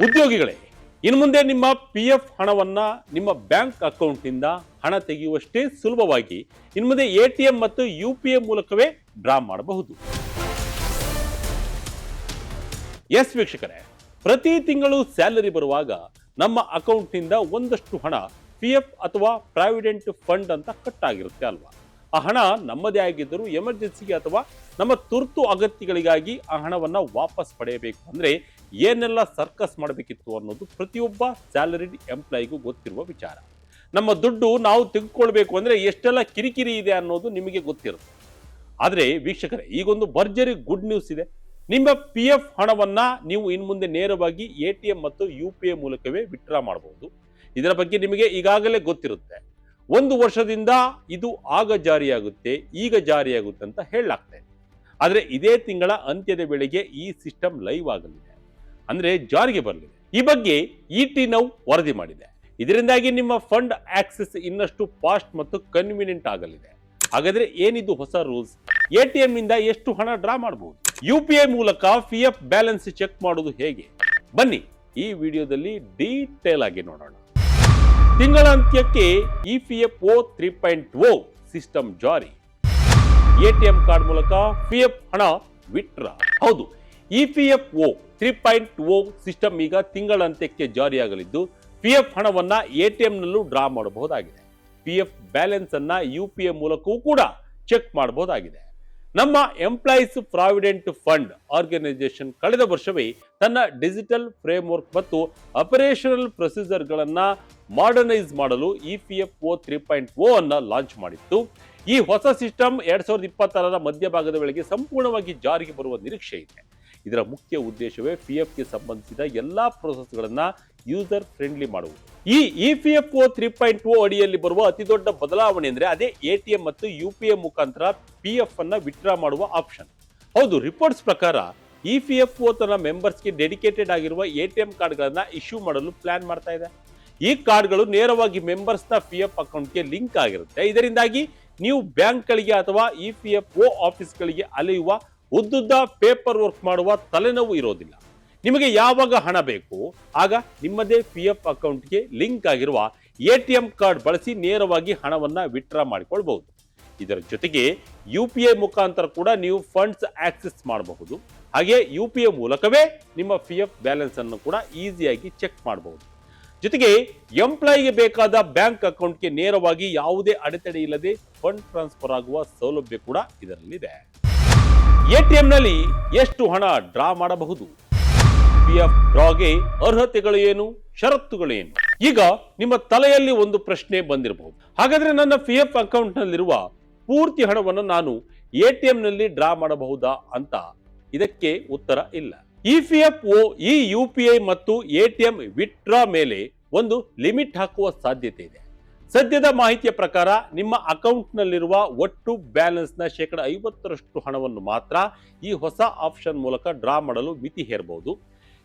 ಉದ್ಯೋಗಿಗಳೇ, ಇನ್ನು ಮುಂದೆ ನಿಮ್ಮ PF ಹಣವನ್ನ ನಿಮ್ಮ ಬ್ಯಾಂಕ್ ಅಕೌಂಟ್ನಿಂದ ಹಣ ತೆಗೆಯುವಷ್ಟೇ ಸುಲಭವಾಗಿ ಇನ್ನು ಮುಂದೆ ATM ಮತ್ತು UPI ಮೂಲಕವೇ ಡ್ರಾ ಮಾಡಬಹುದು. ಎಸ್ ವೀಕ್ಷಕರೇ, ಪ್ರತಿ ತಿಂಗಳು ಸ್ಯಾಲರಿ ಬರುವಾಗ ನಮ್ಮ ಅಕೌಂಟ್ನಿಂದ ಒಂದಷ್ಟು ಹಣ PF ಅಥವಾ ಪ್ರಾವಿಡೆಂಟ್ ಫಂಡ್ ಅಂತ ಕಟ್ ಆಗಿರುತ್ತೆ ಅಲ್ವಾ? ಆ ಹಣ ನಮ್ಮದೇ ಆಗಿದ್ದರೂ ಎಮರ್ಜೆನ್ಸಿಗೆ ಅಥವಾ ನಮ್ಮ ತುರ್ತು ಅಗತ್ಯಗಳಿಗಾಗಿ ಆ ಹಣವನ್ನ ವಾಪಸ್ ಪಡೆಯಬೇಕು ಅಂದ್ರೆ ಏನೆಲ್ಲ ಸರ್ಕಸ್ ಮಾಡಬೇಕಿತ್ತು ಅನ್ನೋದು ಪ್ರತಿಯೊಬ್ಬ ಸ್ಯಾಲರಿಡ್ ಎಂಪ್ಲಾಯಿಗೂ ಗೊತ್ತಿರುವ ವಿಚಾರ. ನಮ್ಮ ದುಡ್ಡು ನಾವು ತೆಗೆದುಕೊಳ್ಬೇಕು ಅಂದ್ರೆ ಎಷ್ಟೆಲ್ಲ ಕಿರಿಕಿರಿ ಇದೆ ಅನ್ನೋದು ನಿಮಗೆ ಗೊತ್ತಿರುತ್ತೆ. ಆದರೆ ವೀಕ್ಷಕರೇ, ಈಗೊಂದು ಭರ್ಜರಿ ಗುಡ್ ನ್ಯೂಸ್ ಇದೆ. ನಿಮ್ಮ PF ಹಣವನ್ನ ನೀವು ಇನ್ನು ಮುಂದೆ ನೇರವಾಗಿ ATM ಮತ್ತು UPI ಮೂಲಕವೇ ವಿತ್ಡ್ರಾ ಮಾಡಬಹುದು. ಇದರ ಬಗ್ಗೆ ನಿಮಗೆ ಈಗಾಗಲೇ ಗೊತ್ತಿರುತ್ತೆ. 1 ವರ್ಷದಿಂದ ಇದು ಆಗ ಜಾರಿಯಾಗುತ್ತೆ, ಈಗ ಜಾರಿಯಾಗುತ್ತೆ ಅಂತ ಹೇಳಲಾಗ್ತದೆ. ಆದರೆ ಇದೇ ತಿಂಗಳ ಅಂತ್ಯದ ವೇಳೆಗೆ ಈ ಸಿಸ್ಟಮ್ ಲೈವ್ ಆಗಲಿದೆ, ಅಂದ್ರೆ ಜಾರಿಗೆ ಬರಲಿದೆ. ಈ ಬಗ್ಗೆ ET Now ವರದಿ ಮಾಡಿದೆ. ಇದರಿಂದಾಗಿ ನಿಮ್ಮ ಫಂಡ್ ಆಕ್ಸೆಸ್ ಇನ್ನಷ್ಟು ಫಾಸ್ಟ್ ಮತ್ತು ಕನ್ವೀನಿಯಂಟ್ ಆಗಲಿದೆ. ಹಾಗಾದ್ರೆ ಏನಿದು ಹೊಸ ರೂಲ್ಸ್? ATM ನಿಂದ ಎಷ್ಟು ಹಣ ಡ್ರಾ ಮಾಡಬಹುದು? UPI ಮೂಲಕ PF ಬ್ಯಾಲೆನ್ಸ್ ಚೆಕ್ ಮಾಡೋದು ಹೇಗೆ? ಬನ್ನಿ ಈ ವಿಡಿಯೋದಲ್ಲಿ ಡೀಟೇಲ್ ಆಗಿ ನೋಡೋಣ. ತಿಂಗಳ ಅಂತ್ಯಕ್ಕೆ EPFO 3.0 ಸಿಸ್ಟಮ್ ಜಾರಿ. ATM ಕಾರ್ಡ್ ಮೂಲಕ PF ಹಣ ವಿತ್ಡ್ರಾ. ಹೌದು, EPFO 3.0 ಸಿಸ್ಟಮ್ ಈಗ ತಿಂಗಳ ಅಂತ್ಯಕ್ಕೆ ಜಾರಿಯಾಗಲಿದ್ದು PF ಹಣವನ್ನ ATM ನಲ್ಲೂ ಡ್ರಾ ಮಾಡಬಹುದಾಗಿದೆ. PF ಬ್ಯಾಲೆನ್ಸ್ ಅನ್ನ UPI ಮೂಲಕವೂ ಕೂಡ ಚೆಕ್ ಮಾಡಬಹುದಾಗಿದೆ. ನಮ್ಮ ಎಂಪ್ಲಾಯೀಸ್ ಪ್ರಾವಿಡೆಂಟ್ ಫಂಡ್ ಆರ್ಗನೈಸೇಷನ್ ಕಳೆದ ವರ್ಷವೇ ತನ್ನ ಡಿಜಿಟಲ್ ಫ್ರೇಮ್ವರ್ಕ್ ಮತ್ತು ಆಪರೇಷನಲ್ ಪ್ರೊಸೀಜರ್ಗಳನ್ನು ಮಾಡರ್ನೈಸ್ ಮಾಡಲು EPFO 3.0 ಅನ್ನ ಲಾಂಚ್ ಮಾಡಿತ್ತು. ಈ ಹೊಸ ಸಿಸ್ಟಮ್ 2026ರ ಮಧ್ಯಭಾಗದ ವೇಳೆಗೆ ಸಂಪೂರ್ಣವಾಗಿ ಜಾರಿಗೆ ಬರುವ ನಿರೀಕ್ಷೆ ಇದೆ. ಇದರ ಮುಖ್ಯ ಉದ್ದೇಶವೇ PFಗೆ ಸಂಬಂಧಿಸಿದ ಎಲ್ಲಾ ಪ್ರೋಸೆಸ್ಗಳನ್ನು ಯೂಸರ್ ಫ್ರೆಂಡ್ಲಿ ಮಾಡುವುದು. ಈ EPFO 3.0 ಅಡಿಯಲ್ಲಿ ಬರುವ ಅತಿ ದೊಡ್ಡ ಬದಲಾವಣೆ ಅಂದ್ರೆ ಅದೇ ATM ಮತ್ತು UPI ಮುಖಾಂತರ PF ಅನ್ನ ವಿತ್ಡ್ರಾ ಮಾಡುವ ಆಪ್ಷನ್. ಹೌದು, ರಿಪೋರ್ಟ್ಸ್ ಪ್ರಕಾರ EPFO ತನ್ನ ಮೆಂಬರ್ಸ್ಗೆ ಡೆಡಿಕೇಟೆಡ್ ಆಗಿರುವ ATM ಕಾರ್ಡ್ಗಳನ್ನ ಇಶ್ಯೂ ಮಾಡಲು ಪ್ಲಾನ್ ಮಾಡ್ತಾ ಇದೆ. ಈ ಕಾರ್ಡ್ಗಳು ನೇರವಾಗಿ ಮೆಂಬರ್ಸ್ನ PF ಅಕೌಂಟ್ಗೆ ಲಿಂಕ್ ಆಗಿರುತ್ತೆ. ಇದರಿಂದಾಗಿ ನೀವು ಬ್ಯಾಂಕ್ಗಳಿಗೆ ಅಥವಾ EPFO ಆಫೀಸ್ಗಳಿಗೆ ಅಲೆಯುವ ಉದ್ದುದ್ದ ಪೇಪರ್ ವರ್ಕ್ ಮಾಡುವ ತಲೆನೋವು ಇರೋದಿಲ್ಲ. ನಿಮಗೆ ಯಾವಾಗ ಹಣ ಬೇಕು ಆಗ ನಿಮ್ಮದೇ PF ಅಕೌಂಟ್ಗೆ ಲಿಂಕ್ ಆಗಿರುವ ATM ಕಾರ್ಡ್ ಬಳಸಿ ನೇರವಾಗಿ ಹಣವನ್ನ ವಿತ್ಡ್ರಾ ಮಾಡಿಕೊಳ್ಬಹುದು. ಇದರ ಜೊತೆಗೆ UPI ಮುಖಾಂತರ ಕೂಡ ನೀವು ಫಂಡ್ಸ್ ಆಕ್ಸೆಸ್ ಮಾಡಬಹುದು. ಹಾಗೆ UPI ಮೂಲಕವೇ ನಿಮ್ಮ PF ಬ್ಯಾಲೆನ್ಸ್ ಅನ್ನು ಕೂಡ ಈಸಿಯಾಗಿ ಚೆಕ್ ಮಾಡಬಹುದು. ಜೊತೆಗೆ ಎಂಪ್ಲಾಯಿಗೆ ಬೇಕಾದ ಬ್ಯಾಂಕ್ ಅಕೌಂಟ್ಗೆ ನೇರವಾಗಿ ಯಾವುದೇ ಅಡೆತಡೆ ಇಲ್ಲದೆ ಫಂಡ್ ಟ್ರಾನ್ಸ್ಫರ್ ಆಗುವ ಸೌಲಭ್ಯ ಕೂಡ ಇದರಲ್ಲಿದೆ. ATM ನಲ್ಲಿ ಎಷ್ಟು ಹಣ ಡ್ರಾ ಮಾಡಬಹುದು? PF ಡ್ರಾಗೆ ಅರ್ಹತೆಗಳು ಏನು, ಷರತ್ತುಗಳು ಏನು? ಈಗ ನಿಮ್ಮ ತಲೆಯಲ್ಲಿ ಒಂದು ಪ್ರಶ್ನೆ ಬಂದಿರಬಹುದು. ಹಾಗಾದ್ರೆ ನನ್ನ PF ಅಕೌಂಟ್ ನಲ್ಲಿರುವ ಪೂರ್ತಿ ಹಣವನ್ನು ನಾನು ATM ನಲ್ಲಿ ಡ್ರಾ ಮಾಡಬಹುದಾ ಅಂತ. ಇದಕ್ಕೆ ಉತ್ತರ ಇಲ್ಲ. EPFO ಈ UPI ಮತ್ತು ATM ವಿತ್ಡ್ರಾ ಮೇಲೆ ಒಂದು ಲಿಮಿಟ್ ಹಾಕುವ ಸಾಧ್ಯತೆ ಇದೆ. ಸದ್ಯದ ಮಾಹಿತಿಯ ಪ್ರಕಾರ ನಿಮ್ಮ ಅಕೌಂಟ್ ನಲ್ಲಿರುವ ಒಟ್ಟು ಬ್ಯಾಲೆನ್ಸ್ ನ 50% ಹಣವನ್ನು ಮಾತ್ರ ಈ ಹೊಸ ಆಪ್ಷನ್ ಮೂಲಕ ಡ್ರಾ ಮಾಡಲು ಮಿತಿ ಹೇರಬಹುದು.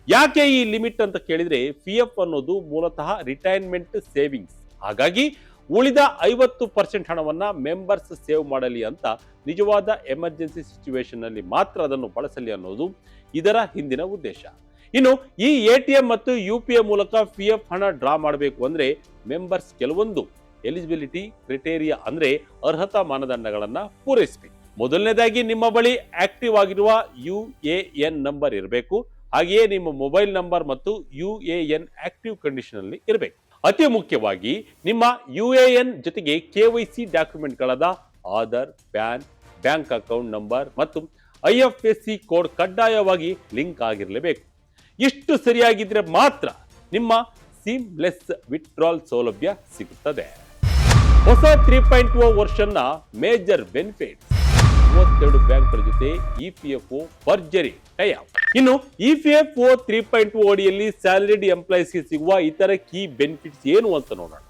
ಯಾಕೆ ಈ ಲಿಮಿಟ್ ಅಂತ ಕೇಳಿದ್ರೆ, PF ಅನ್ನೋದು ಮೂಲತಃ ರಿಟೈರ್ಮೆಂಟ್ ಸೇವಿಂಗ್ಸ್. ಹಾಗಾಗಿ ಉಳಿದ 50% ಹಣವನ್ನ ಮೆಂಬರ್ಸ್ ಸೇವ್ ಮಾಡಲಿ ಅಂತ, ನಿಜವಾದ ಎಮರ್ಜೆನ್ಸಿ ಸಿಚುವೇಶನ್ ನಲ್ಲಿ ಮಾತ್ರ ಅದನ್ನು ಬಳಸಲಿ ಅನ್ನೋದು ಇದರ ಹಿಂದಿನ ಉದ್ದೇಶ. ಇನ್ನು ಈ ATM ಮತ್ತು UPI ಮೂಲಕ PF ಹಣ ಡ್ರಾ ಮಾಡಬೇಕು ಅಂದ್ರೆ ಮೆಂಬರ್ಸ್ ಕೆಲವೊಂದು ಎಲಿಜಿಬಿಲಿಟಿ ಕ್ರೈಟೇರಿಯಾ ಅಂದ್ರೆ ಅರ್ಹತಾ ಮಾನದಂಡಗಳನ್ನ ಪೂರೈಸಬೇಕು. ಮೊದಲನೇದಾಗಿ ನಿಮ್ಮ ಬಳಿ ಆಕ್ಟಿವ್ ಆಗಿರುವ UAN ನಂಬರ್ ಇರಬೇಕು. ಹಾಗೆಯೇ ನಿಮ್ಮ ಮೊಬೈಲ್ ನಂಬರ್ ಮತ್ತು UAN ಆಕ್ಟಿವ್ ಕಂಡೀಷನ್ ಅಲ್ಲಿ ಇರಬೇಕು. ಅತಿ ಮುಖ್ಯವಾಗಿ ನಿಮ್ಮ UAN ಜೊತೆಗೆ KYC ಡಾಕ್ಯುಮೆಂಟ್ಗಳಾದ Aadhaar, PAN, bank account number ಮತ್ತು IFSC ಕೋಡ್ ಕಡ್ಡಾಯವಾಗಿ ಲಿಂಕ್ ಆಗಿರಲೇಬೇಕು. ಇಷ್ಟು ಸರಿಯಾಗಿದ್ರೆ ಮಾತ್ರ ನಿಮ್ಮ ಸೀಮ್ಲೆಸ್ ವಿತ್ಡ್ರಾಲ್ ಸೌಲಭ್ಯ ಸಿಗುತ್ತದೆ. ಹೊಸ 3.0 ವರ್ಷನ್ನ ಮೇಜರ್ ಬೆನಿಫಿಟ್, 32 ಬ್ಯಾಂಕ್ಗಳ ಜೊತೆ EPFO ಭರ್ಜರಿ ಟೈ ಅಪ್. ಇನ್ನು EPFO 3.0 ಅಡಿಯಲ್ಲಿ ಸ್ಯಾಲರಿಡ್ ಎಂಪ್ಲಾಯೀಸ್ಗೆ ಸಿಗುವ ಇತರ ಕೀ ಬೆನಿಫಿಟ್ಸ್ ಏನು ಅಂತ ನೋಡೋಣ.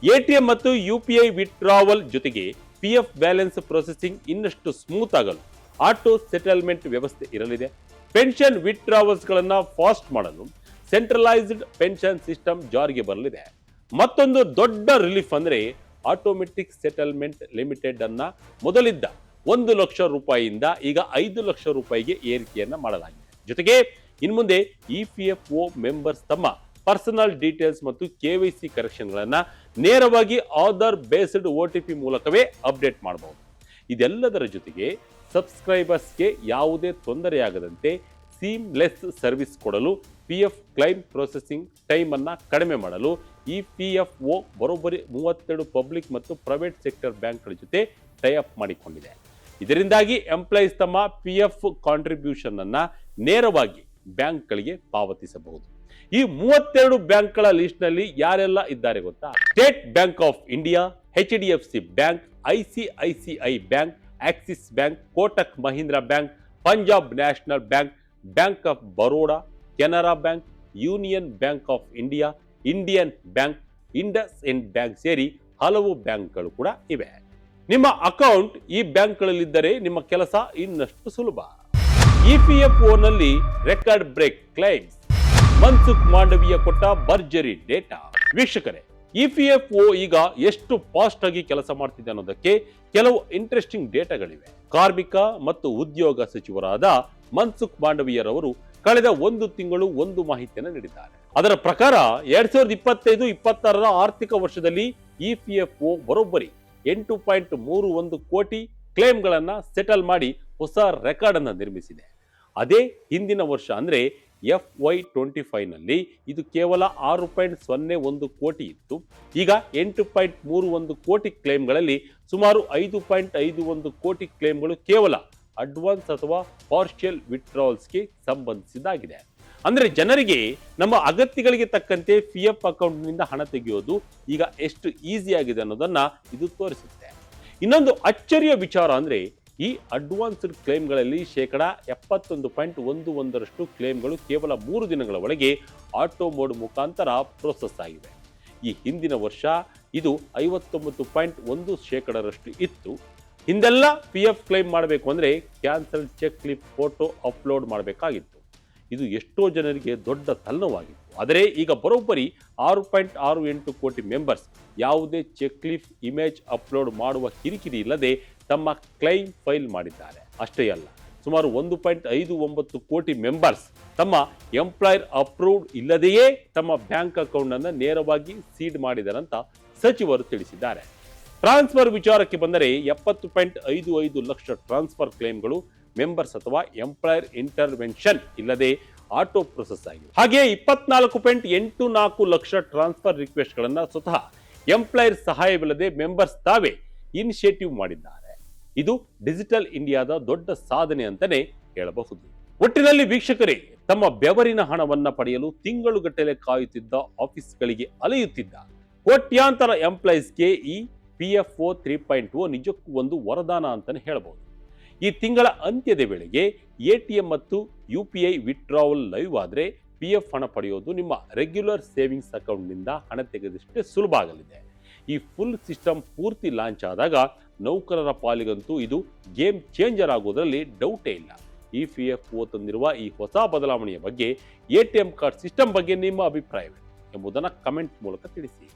ATM ಮತ್ತು UPI ವಿತ್ಡ್ರಾವಲ್ ಜೊತೆಗೆ PF ಬ್ಯಾಲೆನ್ಸ್ ಪ್ರೊಸೆಸಿಂಗ್ ಇನ್ನಷ್ಟು ಸ್ಮೂತ್ ಆಗಲು ಆಟೋ ಸೆಟಲ್ಮೆಂಟ್ ವ್ಯವಸ್ಥೆ ಇರಲಿದೆ. ಪೆನ್ಷನ್ ವಿತ್ಡ್ರಾವಲ್ಸ್ ಗಳನ್ನ ಫಾಸ್ಟ್ ಮಾಡಲು ಸೆಂಟ್ರಲೈಸ್ಡ್ ಪೆನ್ಷನ್ ಸಿಸ್ಟಮ್ ಜಾರಿಗೆ ಬರಲಿದೆ. ಮತ್ತೊಂದು ದೊಡ್ಡ ರಿಲೀಫ್ ಅಂದ್ರೆ ಆಟೋಮೆಟಿಕ್ ಸೆಟಲ್ಮೆಂಟ್ ಲಿಮಿಟೆಡ್ ಅನ್ನ ಮೊದಲಿದ್ದ 1 ಲಕ್ಷ ರೂಪಾಯಿಯಿಂದ ಈಗ 5 ಲಕ್ಷ ರೂಪಾಯಿಗೆ ಏರಿಕೆಯನ್ನ ಮಾಡಲಾಗಿದೆ. ಜೊತೆಗೆ ಇನ್ಮುಂದೆ ಇಪಿಎಫ್ಒ ಮೆಂಬರ್ಸ್ ತಮ್ಮ ಪರ್ಸನಲ್ ಡೀಟೇಲ್ಸ್ ಮತ್ತು KYC ಕರೆಕ್ಷನ್ಗಳನ್ನು ನೇರವಾಗಿ ಆಧಾರ್ ಬೇಸ್ಡ್ OTP ಮೂಲಕವೇ ಅಪ್ಡೇಟ್ ಮಾಡಬಹುದು. ಇದೆಲ್ಲದರ ಜೊತೆಗೆ ಸಬ್ಸ್ಕ್ರೈಬರ್ಸ್ಗೆ ಯಾವುದೇ ತೊಂದರೆಯಾಗದಂತೆ ಸೀಮ್ಲೆಸ್ ಸರ್ವಿಸ್ ಕೊಡಲು PF ಕ್ಲೈಮ್ ಪ್ರೊಸೆಸಿಂಗ್ ಟೈಮ್ ಅನ್ನು ಕಡಿಮೆ ಮಾಡಲು ಇಪಿಎಫ್ಒ ಬರೋಬ್ಬರಿ 32 ಪಬ್ಲಿಕ್ ಮತ್ತು ಪ್ರೈವೇಟ್ ಸೆಕ್ಟರ್ ಬ್ಯಾಂಕ್ಗಳ ಜೊತೆ ಟೈ ಅಪ್ ಮಾಡಿಕೊಂಡಿದೆ. ಇದರಿಂದಾಗಿ ಎಂಪ್ಲಾಯೀಸ್ ತಮ್ಮ PF ಕಾಂಟ್ರಿಬ್ಯೂಷನ್ ಅನ್ನ ನೇರವಾಗಿ ಬ್ಯಾಂಕ್ಗಳಿಗೆ ಪಾವತಿಸಬಹುದು. ಈ 32 ಬ್ಯಾಂಕ್ಗಳ ಲಿಸ್ಟ್ ನಲ್ಲಿ ಯಾರೆಲ್ಲ ಇದ್ದಾರೆ ಗೊತ್ತಾ? State bank of India, HDFC bank, ICICI bank, Axis bank, Kotak Mahindra bank, Punjab national bank, bank of Baroda, Canara bank, union bank of India, Indian bank, Indus end bank ಸೇರಿ ಹಲವು ಬ್ಯಾಂಕ್ಗಳು ಕೂಡ ಇವೆ. ನಿಮ್ಮ ಅಕೌಂಟ್ ಈ ಬ್ಯಾಂಕ್ಗಳಲ್ಲಿದ್ದರೆ ನಿಮ್ಮ ಕೆಲಸ ಇನ್ನಷ್ಟು ಸುಲಭ. ಇಪಿಎಫ್ಒ ನಲ್ಲಿ record break claims, Mansukh Mandaviya ಕೊಟ್ಟ ಭರ್ಜರಿ ಡೇಟಾ. ವೀಕ್ಷಕರೇ, ಇಪಿಎಫ್ಒ ಈಗ ಎಷ್ಟು ಫಾಸ್ಟ್ ಆಗಿ ಕೆಲಸ ಮಾಡ್ತಿದೆ ಅನ್ನೋದಕ್ಕೆ ಕೆಲವು ಇಂಟ್ರೆಸ್ಟಿಂಗ್ ಡೇಟಾಗಳಿವೆ. ಕಾರ್ಮಿಕ ಮತ್ತು ಉದ್ಯೋಗ ಸಚಿವರಾದ ಮನ್ಸುಖ್ ಮಾಂಡವಿಯರವರು ಕಳೆದ ಒಂದು ತಿಂಗಳು ಒಂದು ಮಾಹಿತಿಯನ್ನು ನೀಡಿದ್ದಾರೆ. ಅದರ ಪ್ರಕಾರ 2025-26 ಆರ್ಥಿಕ ವರ್ಷದಲ್ಲಿ ಇಪಿಎಫ್ಒ ಬರೋಬ್ಬರಿ 8.31 ಕೋಟಿ ಕ್ಲೇಮ್ಗಳನ್ನು ಸೆಟಲ್ ಮಾಡಿ ಹೊಸ ರೆಕಾರ್ಡ್ ಅನ್ನು ನಿರ್ಮಿಸಿದೆ. ಅದೇ ಹಿಂದಿನ ವರ್ಷ ಅಂದ್ರೆ FY25 ನಲ್ಲಿ ಇದು ಕೇವಲ 6.01 ಕೋಟಿ ಇತ್ತು. ಈಗ 8.31 ಕೋಟಿ ಕ್ಲೇಮ್ಗಳಲ್ಲಿ ಸುಮಾರು 5.51 ಕೋಟಿ ಕ್ಲೇಮ್ಗಳು ಕೇವಲ ಅಡ್ವಾನ್ಸ್ ಅಥವಾ ಪಾರ್ಷಿಯಲ್ ವಿತ್ಡ್ರಾವಲ್ಸ್ಗೆ ಸಂಬಂಧಿಸಿದಾಗಿದೆ. ಅಂದ್ರೆ ಜನರಿಗೆ ನಮ್ಮ ಅಗತ್ಯಗಳಿಗೆ ತಕ್ಕಂತೆ PF ಅಕೌಂಟ್ನಿಂದ ಹಣ ತೆಗೆಯೋದು ಈಗ ಎಷ್ಟು ಈಸಿ ಆಗಿದೆ ಅನ್ನೋದನ್ನ ಇದು ತೋರಿಸುತ್ತೆ. ಇನ್ನೊಂದು ಅಚ್ಚರಿಯ ವಿಚಾರ ಅಂದ್ರೆ ಈ ಅಡ್ವಾನ್ಸ್ಡ್ ಕ್ಲೇಮ್ಗಳಲ್ಲಿ 71.11% ಕ್ಲೇಮ್ಗಳು ಕೇವಲ 3 ದಿನಗಳ ಒಳಗೆ ಆಟೋ ಮೋಡ್ ಮುಖಾಂತರ ಪ್ರೋಸೆಸ್ ಆಗಿವೆ. ಈ ಹಿಂದಿನ ವರ್ಷ ಇದು 59.1% ಇತ್ತು. ಹಿಂದೆಲ್ಲ PF ಕ್ಲೈಮ್ ಮಾಡಬೇಕು ಅಂದ್ರೆ cancel cheque clip photo upload ಮಾಡಬೇಕಾಗಿತ್ತು. ಇದು ಎಷ್ಟೋ ಜನರಿಗೆ ದೊಡ್ಡ ತಲೆನೋವಾಗಿತ್ತು. ಆದರೆ ಈಗ ಬರೋಬ್ಬರಿ 6.68 ಕೋಟಿ ಮೆಂಬರ್ಸ್ ಯಾವುದೇ ಚೆಕ್ ಲೀಫ್ ಇಮೇಜ್ ಅಪ್ಲೋಡ್ ಮಾಡುವ ಕಿರಿಕಿರಿ ಇಲ್ಲದೆ ತಮ್ಮ ಕ್ಲೈಮ್ ಫೈಲ್ ಮಾಡಿದ್ದಾರೆ. ಅಷ್ಟೇ ಅಲ್ಲ, ಸುಮಾರು 1.59 ಕೋಟಿ ಮೆಂಬರ್ಸ್ ತಮ್ಮ ಎಂಪ್ಲಾಯರ್ ಅಪ್ರೂವ್ಡ್ ಇಲ್ಲದೆಯೇ ತಮ್ಮ ಬ್ಯಾಂಕ್ ಅಕೌಂಟ್ ಅನ್ನು ನೇರವಾಗಿ ಸೀಡ್ ಮಾಡಿದರಂತ ಸಚಿವರು ತಿಳಿಸಿದ್ದಾರೆ. ಟ್ರಾನ್ಸ್ಫರ್ ವಿಚಾರಕ್ಕೆ ಬಂದರೆ 70.55 ಲಕ್ಷ ಟ್ರಾನ್ಸ್ಫರ್ ಕ್ಲೇಮ್ಗಳು ಮೆಂಬರ್ಸ್ ಅಥವಾ ಎಂಪ್ಲಾಯರ್ ಇಂಟರ್ವೆನ್ಷನ್ ಇಲ್ಲದೆ ಆಟೋ ಪ್ರೊಸೆಸ್ ಆಗಿದೆ. ಹಾಗೆ 24.84 ಲಕ್ಷ ಟ್ರಾನ್ಸ್ಫರ್ ರಿಕ್ವೆಸ್ಟ್ ಗಳನ್ನ ಸ್ವತಃ ಎಂಪ್ಲಾಯರ್ ಸಹಾಯವಿಲ್ಲದೆ ಮೆಂಬರ್ಸ್ ತಾವೇ ಇನಿಷಿಯೇಟಿವ್ ಮಾಡಿದ್ದಾರೆ. ಇದು ಡಿಜಿಟಲ್ ಇಂಡಿಯಾದ ದೊಡ್ಡ ಸಾಧನೆ ಅಂತಾನೆ ಹೇಳಬಹುದು. ಒಟ್ಟಿನಲ್ಲಿ ವೀಕ್ಷಕರೇ, ತಮ್ಮ ಬೆವರಿನ ಹಣವನ್ನ ಪಡೆಯಲು ತಿಂಗಳುಗಟ್ಟಲೆ ಕಾಯುತ್ತಿದ್ದ ಆಫೀಸ್ಗಳಿಗೆ ಅಲೆಯುತ್ತಿದ್ದ ಕೋಟ್ಯಾಂತರ ಎಂಪ್ಲಾಯೀಸ್ಗೆ ಈ PFO 3.0 ನಿಜಕ್ಕೂ ಒಂದು ವರದಾನ ಅಂತಾನೆ ಹೇಳಬಹುದು. ಈ ತಿಂಗಳ ಅಂತ್ಯದ ವೇಳೆಗೆ ATM ಮತ್ತು UPI ವಿತ್ಡ್ರಾವಲ್ ಲೈವ್ ಆದರೆ PF ಹಣ ಪಡೆಯೋದು ನಿಮ್ಮ ರೆಗ್ಯುಲರ್ ಸೇವಿಂಗ್ಸ್ ಅಕೌಂಟ್ನಿಂದ ಹಣ ತೆಗೆದಷ್ಟೇ ಸುಲಭ ಆಗಲಿದೆ. ಈ ಫುಲ್ ಸಿಸ್ಟಮ್ ಪೂರ್ತಿ ಲಾಂಚ್ ಆದಾಗ ನೌಕರರ ಪಾಲಿಗಂತೂ ಇದು ಗೇಮ್ ಚೇಂಜರ್ ಆಗೋದ್ರಲ್ಲಿ ಡೌಟೇ ಇಲ್ಲ. PFO ತಂದಿರುವ ಈ ಹೊಸ ಬದಲಾವಣೆಯ ಬಗ್ಗೆ, ATM ಕಾರ್ಡ್ ಸಿಸ್ಟಮ್ ಬಗ್ಗೆ ನಿಮ್ಮ ಅಭಿಪ್ರಾಯವೇ ಎಂಬುದನ್ನು ಕಮೆಂಟ್ ಮೂಲಕ ತಿಳಿಸಿ.